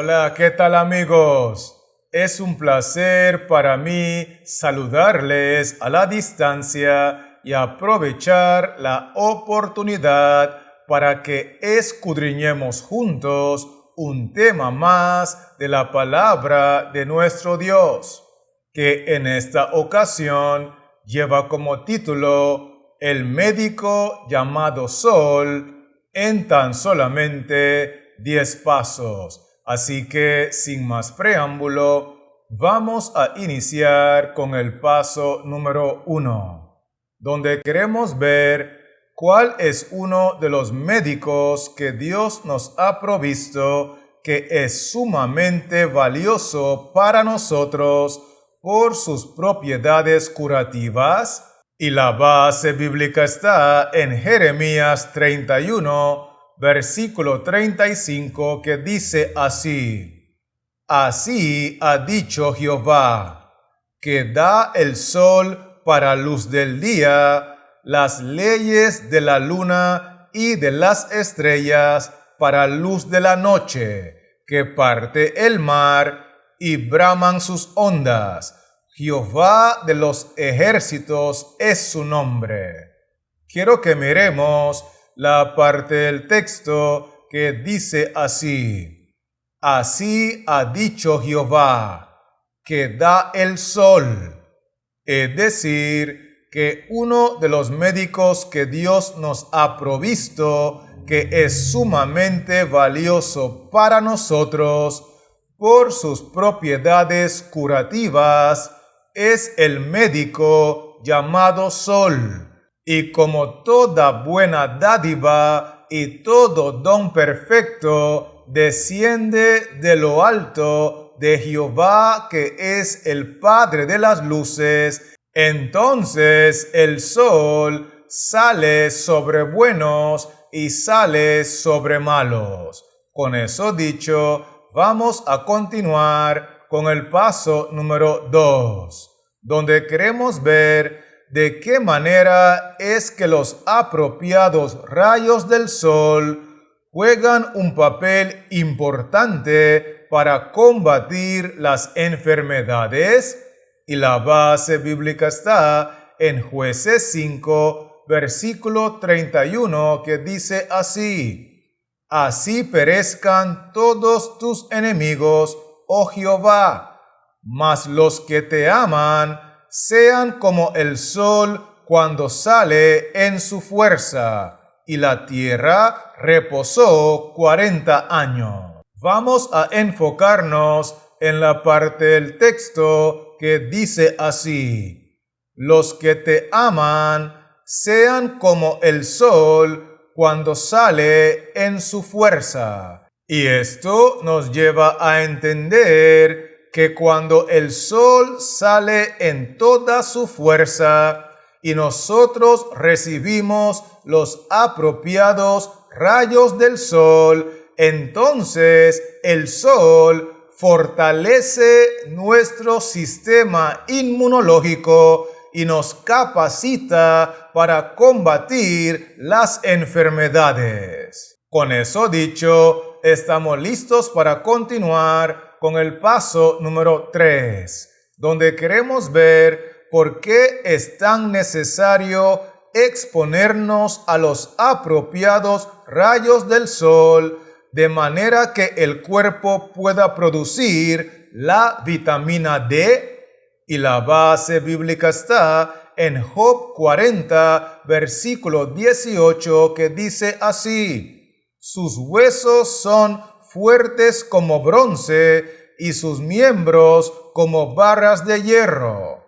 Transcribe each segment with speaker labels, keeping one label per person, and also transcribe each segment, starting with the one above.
Speaker 1: Hola, ¿qué tal amigos? Es un placer para mí saludarles a la distancia y aprovechar la oportunidad para que escudriñemos juntos un tema más de la palabra de nuestro Dios, que en esta ocasión lleva como título El médico llamado Sol en tan solamente 10 pasos. Así que, sin más preámbulo, vamos a iniciar con el paso número 1, donde queremos ver cuál es uno de los médicos que Dios nos ha provisto que es sumamente valioso para nosotros por sus propiedades curativas. Y la base bíblica está en Jeremías 31, versículo 35, que dice así: Así ha dicho Jehová, que da el sol para luz del día, las leyes de la luna y de las estrellas para luz de la noche, que parte el mar y braman sus ondas. Jehová de los ejércitos es su nombre. Quiero que miremos la parte del texto que dice así: Así ha dicho Jehová, que da el sol. Es decir, que uno de los médicos que Dios nos ha provisto, que es sumamente valioso para nosotros por sus propiedades curativas, es el médico llamado Sol. Y como toda buena dádiva y todo don perfecto desciende de lo alto de Jehová, que es el Padre de las luces, entonces el sol sale sobre buenos y sale sobre malos. Con eso dicho, vamos a continuar con el paso número 2, donde queremos ver de qué manera es que los apropiados rayos del sol juegan un papel importante para combatir las enfermedades. Y la base bíblica está en Jueces 5, versículo 31, que dice así: Así perezcan todos tus enemigos, oh Jehová, mas los que te aman sean como el sol cuando sale en su fuerza. Y la tierra reposó 40 años. Vamos a enfocarnos en la parte del texto que dice así: Los que te aman sean como el sol cuando sale en su fuerza. Y esto nos lleva a entender que cuando el sol sale en toda su fuerza y nosotros recibimos los apropiados rayos del sol, entonces el sol fortalece nuestro sistema inmunológico y nos capacita para combatir las enfermedades. Con eso dicho, estamos listos para continuar con el paso número 3, donde queremos ver por qué es tan necesario exponernos a los apropiados rayos del sol, de manera que el cuerpo pueda producir la vitamina D. Y la base bíblica está en Job 40, versículo 18, que dice así: Sus huesos son fuertes como bronce y sus miembros como barras de hierro.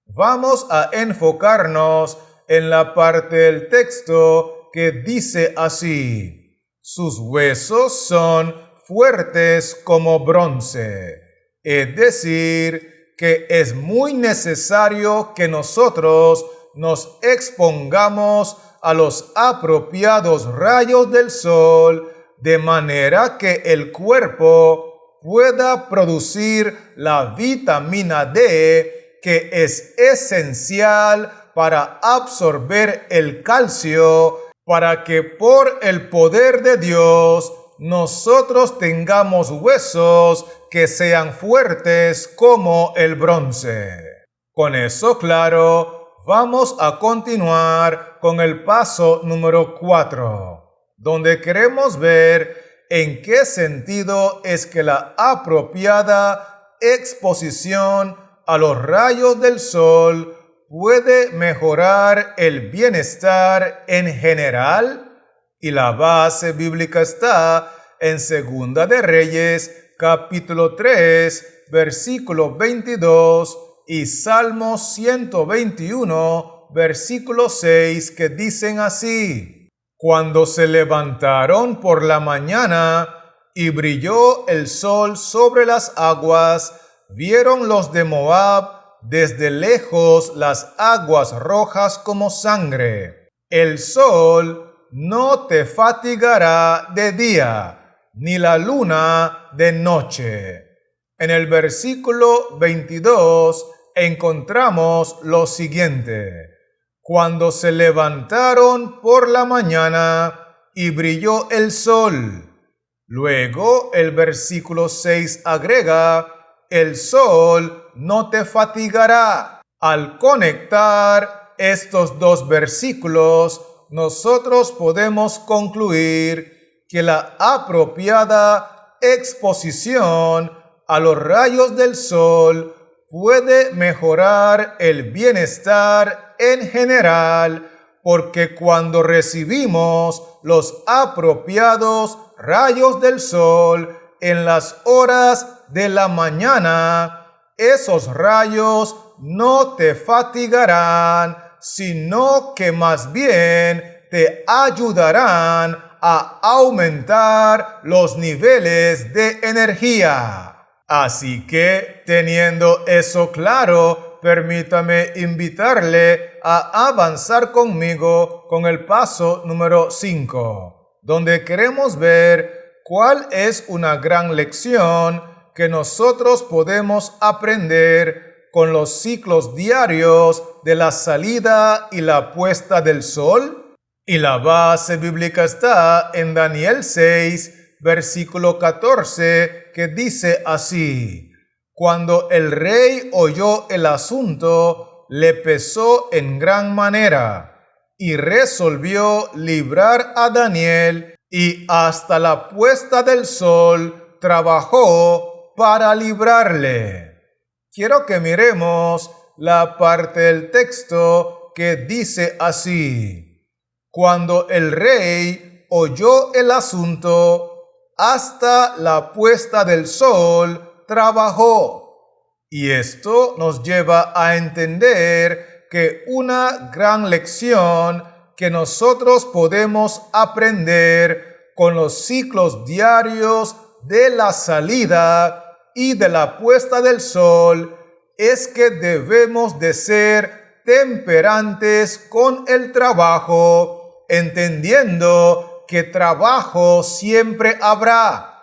Speaker 1: Vamos a enfocarnos en la parte del texto que dice así: Sus huesos son fuertes como bronce. Es decir, que es muy necesario que nosotros nos expongamos a los apropiados rayos del sol, de manera que el cuerpo pueda producir la vitamina D, que es esencial para absorber el calcio, para que por el poder de Dios nosotros tengamos huesos que sean fuertes como el bronce. Con eso claro, vamos a continuar con el paso número 4, donde queremos ver en qué sentido es que la apropiada exposición a los rayos del sol puede mejorar el bienestar en general. Y la base bíblica está en Segunda de Reyes, capítulo 3, versículo 22 y Salmo 121, versículo 6, que dicen así: Cuando se levantaron por la mañana y brilló el sol sobre las aguas, vieron los de Moab desde lejos las aguas rojas como sangre. El sol no te fatigará de día, ni la luna de noche. En el versículo 22 encontramos lo siguiente: Cuando se levantaron por la mañana y brilló el sol. Luego el versículo 6 agrega: el sol no te fatigará. Al conectar estos dos versículos, nosotros podemos concluir que la apropiada exposición a los rayos del sol puede mejorar el bienestar en general, porque cuando recibimos los apropiados rayos del sol en las horas de la mañana, esos rayos no te fatigarán, sino que más bien te ayudarán a aumentar los niveles de energía. Así que, teniendo eso claro, permítame invitarle a avanzar conmigo con el paso número 5, donde queremos ver cuál es una gran lección que nosotros podemos aprender con los ciclos diarios de la salida y la puesta del sol. Y la base bíblica está en Daniel 6, versículo 14, que dice así: Cuando el rey oyó el asunto, le pesó en gran manera, y resolvió librar a Daniel, y hasta la puesta del sol trabajó para librarle. Quiero que miremos la parte del texto que dice así: Cuando el rey oyó el asunto, hasta la puesta del sol trabajó. Y esto nos lleva a entender que una gran lección que nosotros podemos aprender con los ciclos diarios de la salida y de la puesta del sol es que debemos de ser temperantes con el trabajo, entendiendo que trabajo siempre habrá,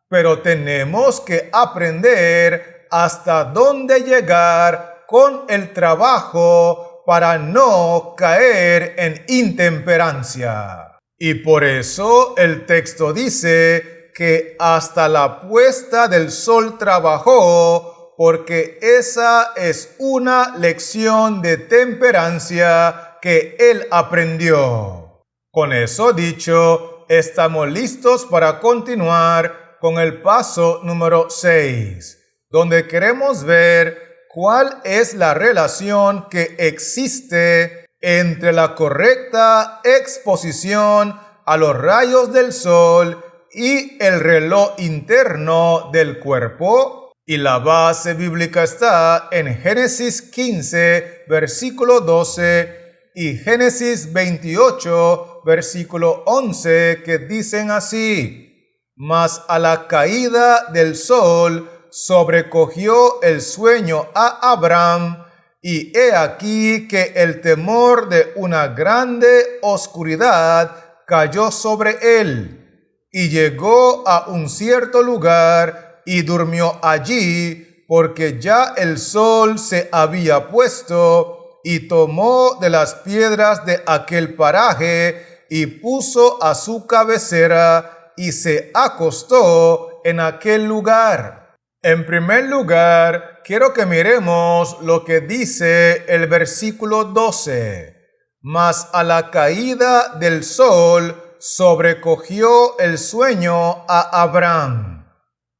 Speaker 1: pero tenemos que aprender hasta dónde llegar con el trabajo para no caer en intemperancia. Y por eso el texto dice que hasta la puesta del sol trabajó, porque esa es una lección de temperancia que él aprendió. Con eso dicho, estamos listos para continuar con el paso número 6, donde queremos ver cuál es la relación que existe entre la correcta exposición a los rayos del sol y el reloj interno del cuerpo. Y la base bíblica está en Génesis 15, versículo 12 y Génesis 28, versículo 11, que dicen así: Mas a la caída del sol sobrecogió el sueño a Abraham, y he aquí que el temor de una grande oscuridad cayó sobre él. Y llegó a un cierto lugar y durmió allí, porque ya el sol se había puesto, y tomó de las piedras de aquel paraje y puso a su cabecera, y se acostó en aquel lugar. En primer lugar, quiero que miremos lo que dice el versículo 12. Mas a la caída del sol sobrecogió el sueño a Abraham.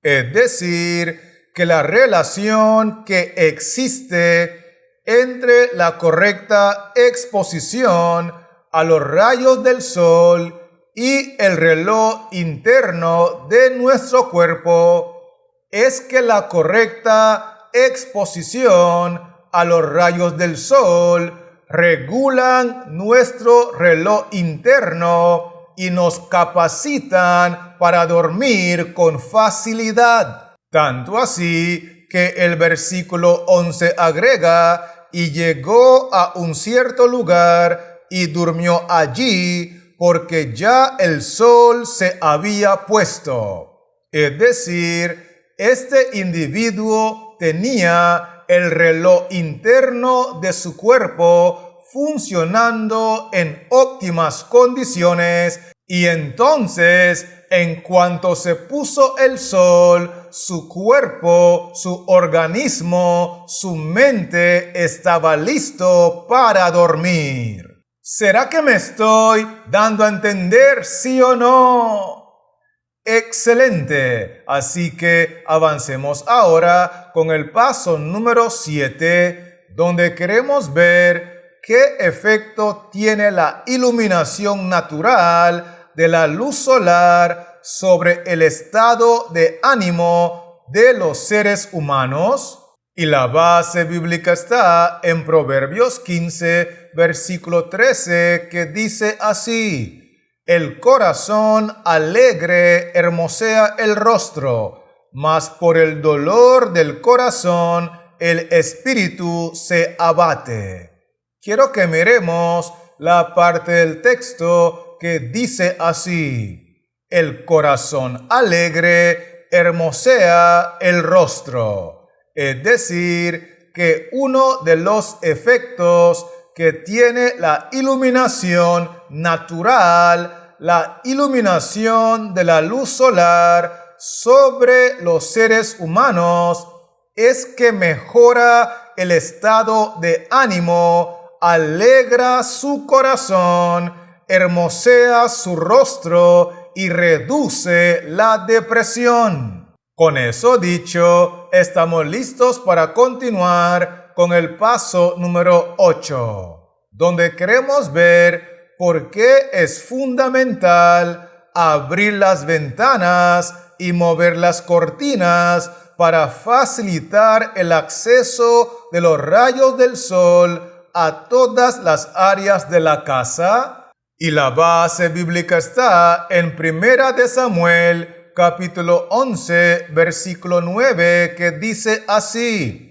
Speaker 1: Es decir, que la relación que existe entre la correcta exposición a los rayos del sol y el reloj interno de nuestro cuerpo es que la correcta exposición a los rayos del sol regulan nuestro reloj interno y nos capacitan para dormir con facilidad. Tanto así que el versículo 11 agrega, y llegó a un cierto lugar y durmió allí porque ya el sol se había puesto. Es decir, este individuo tenía el reloj interno de su cuerpo funcionando en óptimas condiciones y entonces, en cuanto se puso el sol, su cuerpo, su organismo, su mente estaba listo para dormir. ¿Será que me estoy dando a entender, sí o no? Excelente. Así que avancemos ahora con el paso número 7, donde queremos ver qué efecto tiene la iluminación natural de la luz solar sobre el estado de ánimo de los seres humanos. Y la base bíblica está en Proverbios 15, versículo 13, que dice así: el corazón alegre hermosea el rostro, mas por el dolor del corazón el espíritu se abate. Quiero que miremos la parte del texto que dice así: el corazón alegre hermosea el rostro. Es decir, que uno de los efectos que tiene la iluminación natural, la iluminación de la luz solar sobre los seres humanos, es que mejora el estado de ánimo, alegra su corazón, hermosea su rostro y reduce la depresión. Con eso dicho, estamos listos para continuar con el paso número 8, donde queremos ver por qué es fundamental abrir las ventanas y mover las cortinas para facilitar el acceso de los rayos del sol a todas las áreas de la casa. Y la base bíblica está en 1 de Samuel, capítulo 11, versículo 9, que dice así: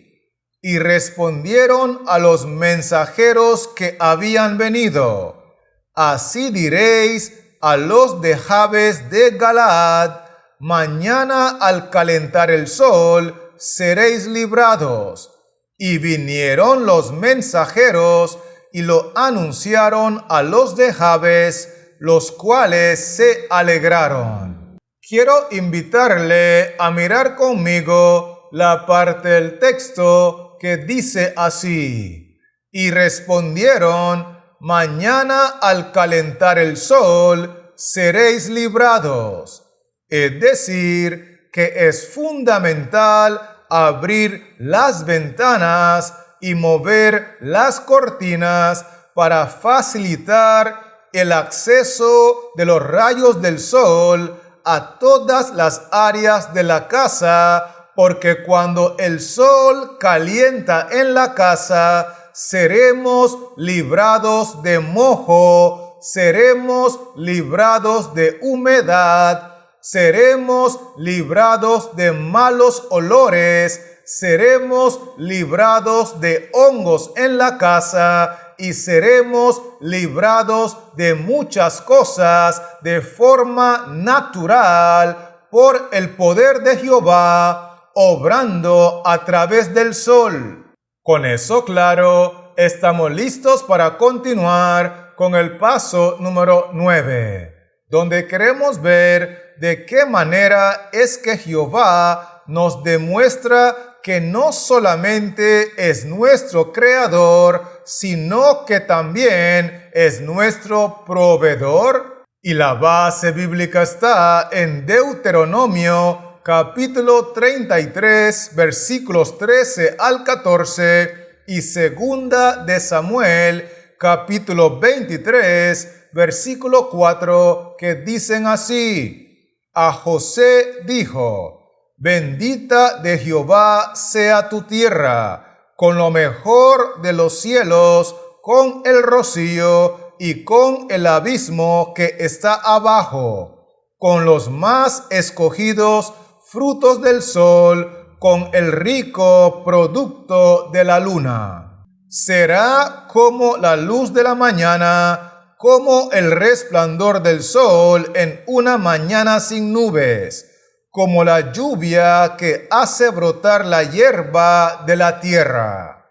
Speaker 1: y respondieron a los mensajeros que habían venido: así diréis a los de Jabes de Galaad: mañana al calentar el sol seréis librados. Y vinieron los mensajeros y lo anunciaron a los de Jabes, los cuales se alegraron. Quiero invitarle a mirar conmigo la parte del texto que dice así: y respondieron: mañana al calentar el sol seréis librados. Es decir, que es fundamental abrir las ventanas y mover las cortinas para facilitar el acceso de los rayos del sol a todas las áreas de la casa, porque cuando el sol calienta en la casa, seremos librados de mojo, seremos librados de humedad, seremos librados de malos olores, seremos librados de hongos en la casa y seremos librados de muchas cosas de forma natural por el poder de Jehová obrando a través del sol. Con eso claro, estamos listos para continuar con el paso número 9, donde queremos ver de qué manera es que Jehová nos demuestra que no solamente es nuestro creador, sino que también es nuestro proveedor. Y la base bíblica está en Deuteronomio capítulo 33, versículos 13 al 14 y segunda de Samuel capítulo 23, versículo 4, que dicen así: A José dijo: Bendita de Jehová sea tu tierra, con lo mejor de los cielos, con el rocío y con el abismo que está abajo, con los más escogidos frutos del sol, con el rico producto de la luna. Será como la luz de la mañana, como el resplandor del sol en una mañana sin nubes, como la lluvia que hace brotar la hierba de la tierra.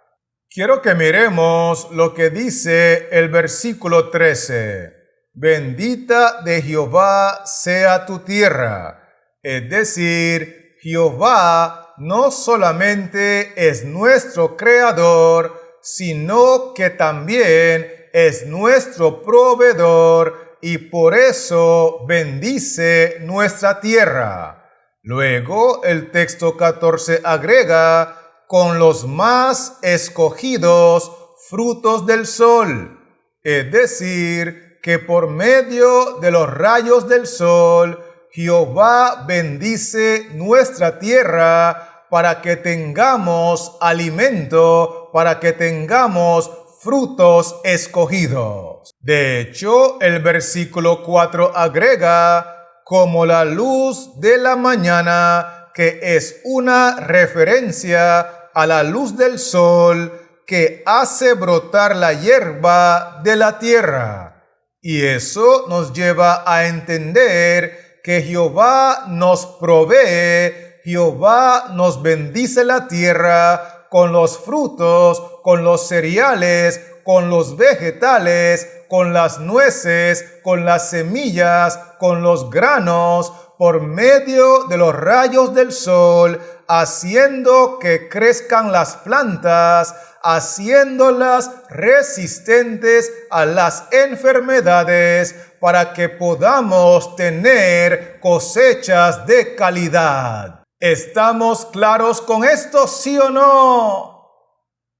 Speaker 1: Quiero que miremos lo que dice el versículo 13. Bendita de Jehová sea tu tierra. Es decir, Jehová no solamente es nuestro creador, sino que también es nuestro proveedor y por eso bendice nuestra tierra. Luego el texto 14 agrega: con los más escogidos frutos del sol. Es decir, que por medio de los rayos del sol, Jehová bendice nuestra tierra para que tengamos alimento, para que tengamos frutos escogidos. De hecho, el versículo 4 agrega: como la luz de la mañana, que es una referencia a la luz del sol que hace brotar la hierba de la tierra. Y eso nos lleva a entender que Jehová nos provee, Jehová nos bendice la tierra con los frutos, con los cereales, con los vegetales, con las nueces, con las semillas, con los granos, por medio de los rayos del sol, haciendo que crezcan las plantas, haciéndolas resistentes a las enfermedades, para que podamos tener cosechas de calidad. ¿Estamos claros con esto, sí o no?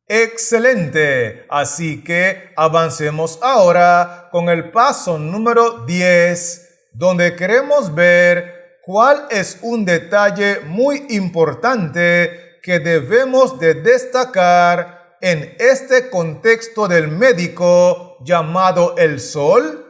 Speaker 1: Excelente. Así que avancemos ahora con el paso número 10, donde queremos ver cuál es un detalle muy importante que debemos de destacar en este contexto del médico llamado el sol.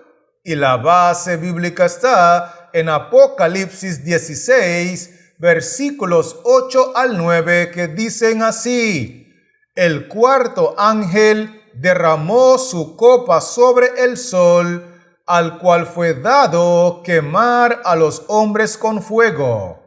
Speaker 1: Y la base bíblica está en Apocalipsis 16, versículos 8 al 9, que dicen así: El cuarto ángel derramó su copa sobre el sol, al cual fue dado quemar a los hombres con fuego.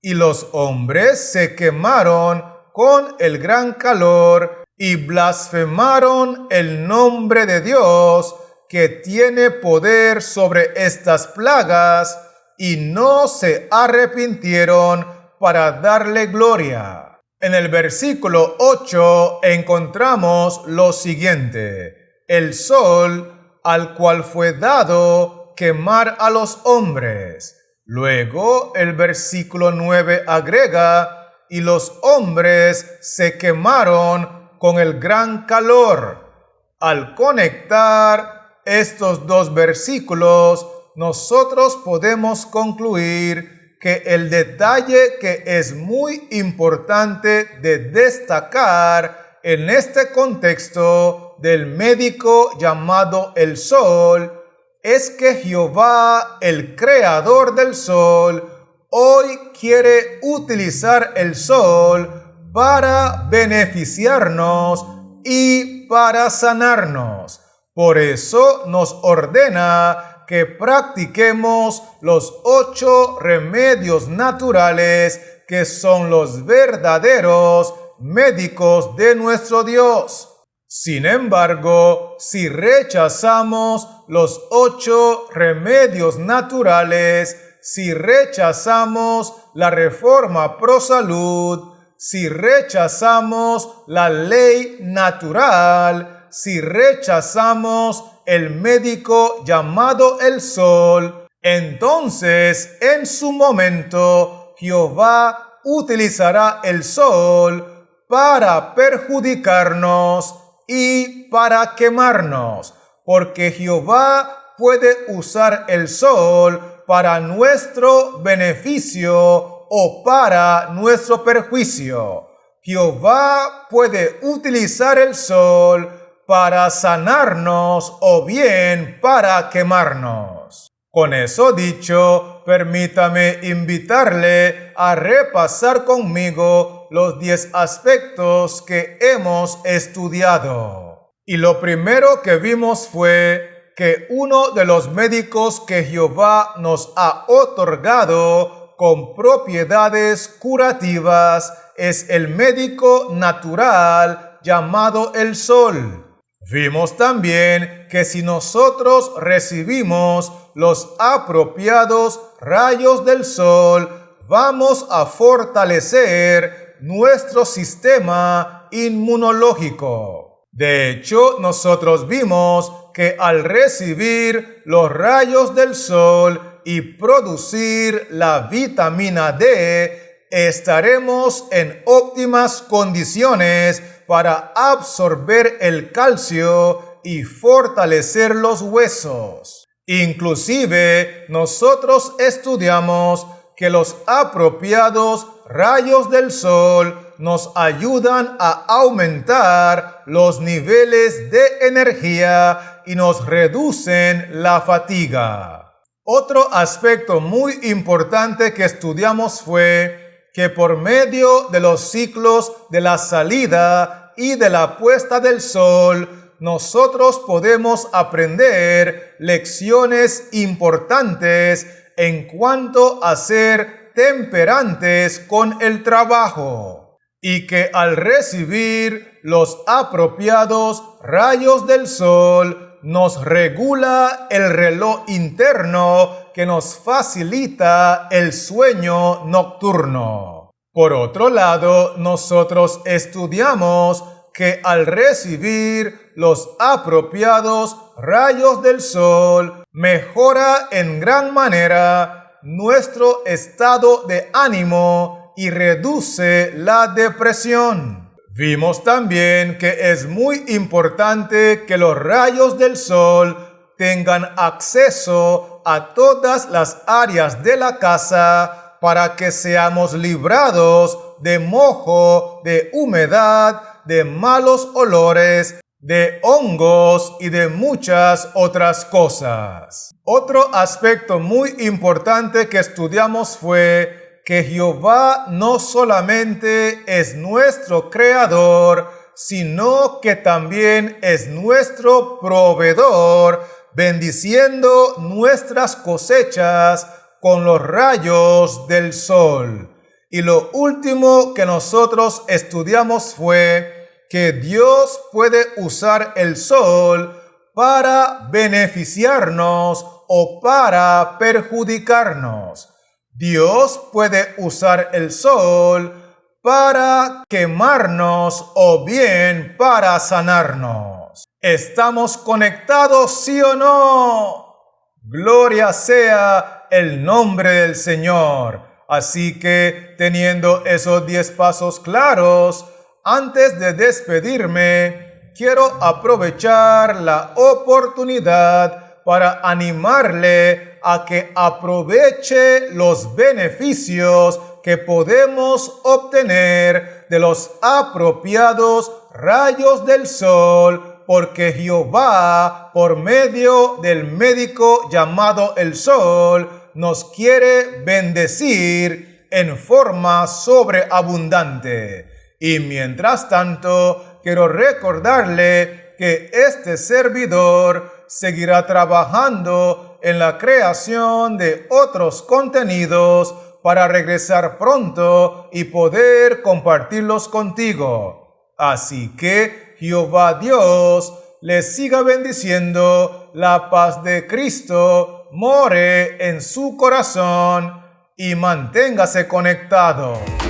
Speaker 1: Y los hombres se quemaron con el gran calor y blasfemaron el nombre de Dios, que tiene poder sobre estas plagas, y no se arrepintieron para darle gloria. En el versículo 8 encontramos lo siguiente: el sol, al cual fue dado quemar a los hombres. Luego el versículo 9 agrega: y los hombres se quemaron con el gran calor. Al conectar estos dos versículos, nosotros podemos concluir que el detalle que es muy importante de destacar en este contexto del médico llamado el sol es que Jehová, el creador del sol, hoy quiere utilizar el sol para beneficiarnos y para sanarnos. Por eso nos ordena que practiquemos los 8 remedios naturales que son los verdaderos médicos de nuestro Dios. Sin embargo, si rechazamos los 8 remedios naturales, si rechazamos la reforma pro salud, si rechazamos la ley natural, si rechazamos el médico llamado el sol, entonces en su momento Jehová utilizará el sol para perjudicarnos y para quemarnos, porque Jehová puede usar el sol para nuestro beneficio o para nuestro perjuicio. Jehová puede utilizar el sol para sanarnos o bien para quemarnos. Con eso dicho, permítame invitarle a repasar conmigo los 10 aspectos que hemos estudiado. Y lo primero que vimos fue que uno de los médicos que Jehová nos ha otorgado con propiedades curativas es el médico natural llamado el sol. Vimos también que si nosotros recibimos los apropiados rayos del sol, vamos a fortalecer nuestro sistema inmunológico. De hecho, nosotros vimos que al recibir los rayos del sol y producir la vitamina D, estaremos en óptimas condiciones para absorber el calcio y fortalecer los huesos. Inclusive, nosotros estudiamos que los apropiados rayos del sol nos ayudan a aumentar los niveles de energía y nos reducen la fatiga. Otro aspecto muy importante que estudiamos fue que por medio de los ciclos de la salida y de la puesta del sol, nosotros podemos aprender lecciones importantes en cuanto a ser temperantes con el trabajo, y que al recibir los apropiados rayos del sol nos regula el reloj interno que nos facilita el sueño nocturno. Por otro lado, nosotros estudiamos que al recibir los apropiados rayos del sol, mejora en gran manera nuestro estado de ánimo y reduce la depresión. Vimos también que es muy importante que los rayos del sol tengan acceso a todas las áreas de la casa para que seamos librados de mojo, de humedad, de malos olores, de hongos y de muchas otras cosas. Otro aspecto muy importante que estudiamos fue que Jehová no solamente es nuestro creador, sino que también es nuestro proveedor, bendiciendo nuestras cosechas con los rayos del sol. Y lo último que nosotros estudiamos fue que Dios puede usar el sol para beneficiarnos o para perjudicarnos. Dios puede usar el sol para quemarnos o bien para sanarnos. ¿Estamos conectados, sí o no? Gloria sea el nombre del Señor. Así que, teniendo esos 10 pasos claros, antes de despedirme, quiero aprovechar la oportunidad para animarle a que aproveche los beneficios que podemos obtener de los apropiados rayos del sol, porque Jehová, por medio del médico llamado el sol, nos quiere bendecir en forma sobreabundante. Y mientras tanto, quiero recordarle que este servidor seguirá trabajando en la creación de otros contenidos para regresar pronto y poder compartirlos contigo. Así que Jehová Dios les siga bendiciendo. La paz de Cristo more en su corazón y manténgase conectado.